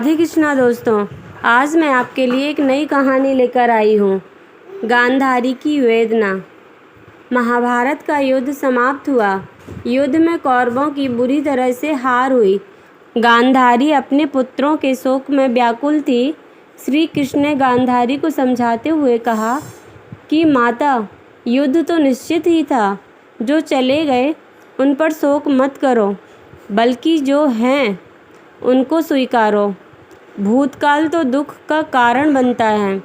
राधे कृष्णा दोस्तों, आज मैं आपके लिए एक नई कहानी लेकर आई हूँ। गांधारी की वेदना। महाभारत का युद्ध समाप्त हुआ। युद्ध में कौरवों की बुरी तरह से हार हुई। गांधारी अपने पुत्रों के शोक में व्याकुल थी। श्री कृष्ण ने गांधारी को समझाते हुए कहा कि माता, युद्ध तो निश्चित ही था। जो चले गए उन पर शोक मत करो, बल्कि जो हैं उनको स्वीकारो। भूतकाल तो दुख का कारण बनता है।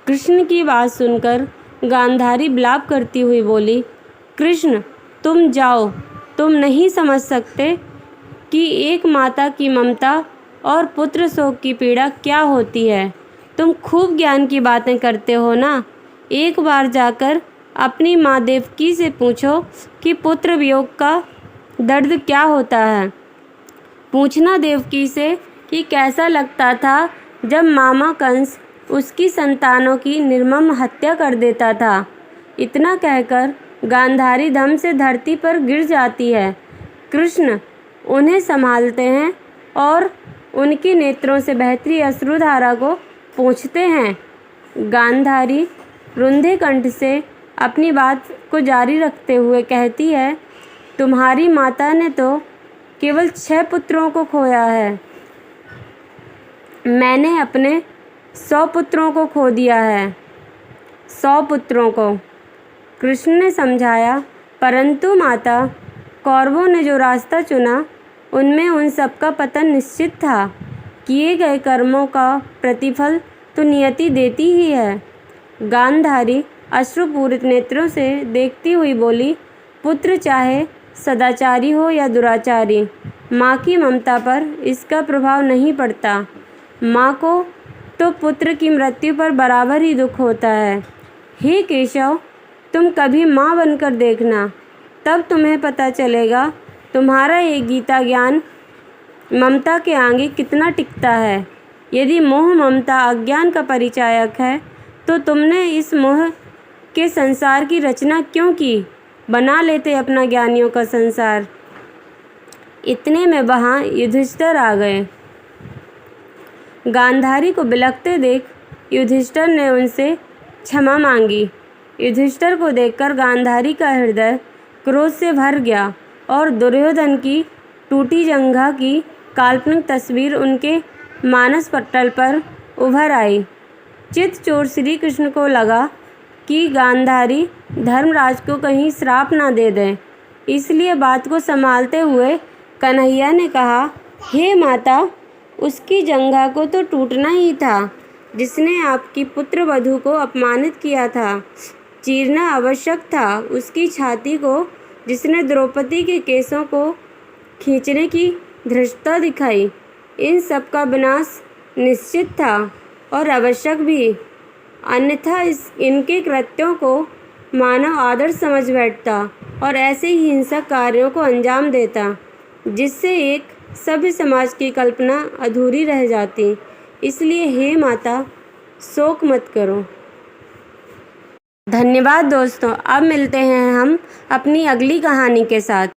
कृष्ण की बात सुनकर गांधारी विलाप करती हुई बोली, कृष्ण, तुम जाओ। तुम नहीं समझ सकते कि एक माता की ममता और पुत्र शोक की पीड़ा क्या होती है। तुम खूब ज्ञान की बातें करते हो ना। एक बार जाकर अपनी माँ देवकी से पूछो कि पुत्र वियोग का दर्द क्या होता है। पूछना देवकी से कि कैसा लगता था जब मामा कंस उसकी संतानों की निर्मम हत्या कर देता था। इतना कहकर गांधारी दम से धरती पर गिर जाती है। कृष्ण उन्हें संभालते हैं और उनके नेत्रों से बहती अश्रुधारा को पोंछते हैं। गांधारी रुंधे कंठ से अपनी बात को जारी रखते हुए कहती है, तुम्हारी माता ने तो केवल 6 पुत्रों को खोया है। मैंने अपने 100 पुत्रों को खो दिया है। 100 पुत्रों को, कृष्ण ने समझाया। परंतु माता, कौरवों ने जो रास्ता चुना उनमें उन सब का पतन निश्चित था। किए गए कर्मों का प्रतिफल तो नियति देती ही है। गांधारी अश्रुपूरित नेत्रों से देखती हुई बोली, पुत्र चाहे सदाचारी हो या दुराचारी, माँ की ममता पर इसका प्रभाव नहीं पड़ता। माँ को तो पुत्र की मृत्यु पर बराबर ही दुख होता है। हे केशव, तुम कभी माँ बनकर देखना, तब तुम्हें पता चलेगा तुम्हारा ये गीता ज्ञान ममता के आगे कितना टिकता है। यदि मोह ममता अज्ञान का परिचायक है तो तुमने इस मोह के संसार की रचना क्यों की। बना लेते अपना ज्ञानियों का संसार। इतने में वहाँ युधिष्ठिर आ गए। गांधारी को बिलखते देख युधिष्ठिर ने उनसे क्षमा मांगी। युधिष्ठिर को देखकर गांधारी का हृदय क्रोध से भर गया और दुर्योधन की टूटी जंघा की काल्पनिक तस्वीर उनके मानस पटल पर उभर आई। चित्तचोर श्री कृष्ण को लगा कि गांधारी धर्मराज को कहीं श्राप ना दे दे। इसलिए बात को संभालते हुए कन्हैया ने कहा, हे माता, उसकी जंघा को तो टूटना ही था जिसने आपकी पुत्र वधू को अपमानित किया था। चीरना आवश्यक था उसकी छाती को जिसने द्रौपदी के केसों को खींचने की धृष्टता दिखाई। इन सब का विनाश निश्चित था और आवश्यक भी, अन्यथा इनके कृत्यों को मानव आदर्श समझ बैठता और ऐसे ही हिंसक कार्यों को अंजाम देता जिससे एक सभ्य समाज की कल्पना अधूरी रह जाती। इसलिए हे माता, शोक मत करो। धन्यवाद दोस्तों। अब मिलते हैं हम अपनी अगली कहानी के साथ।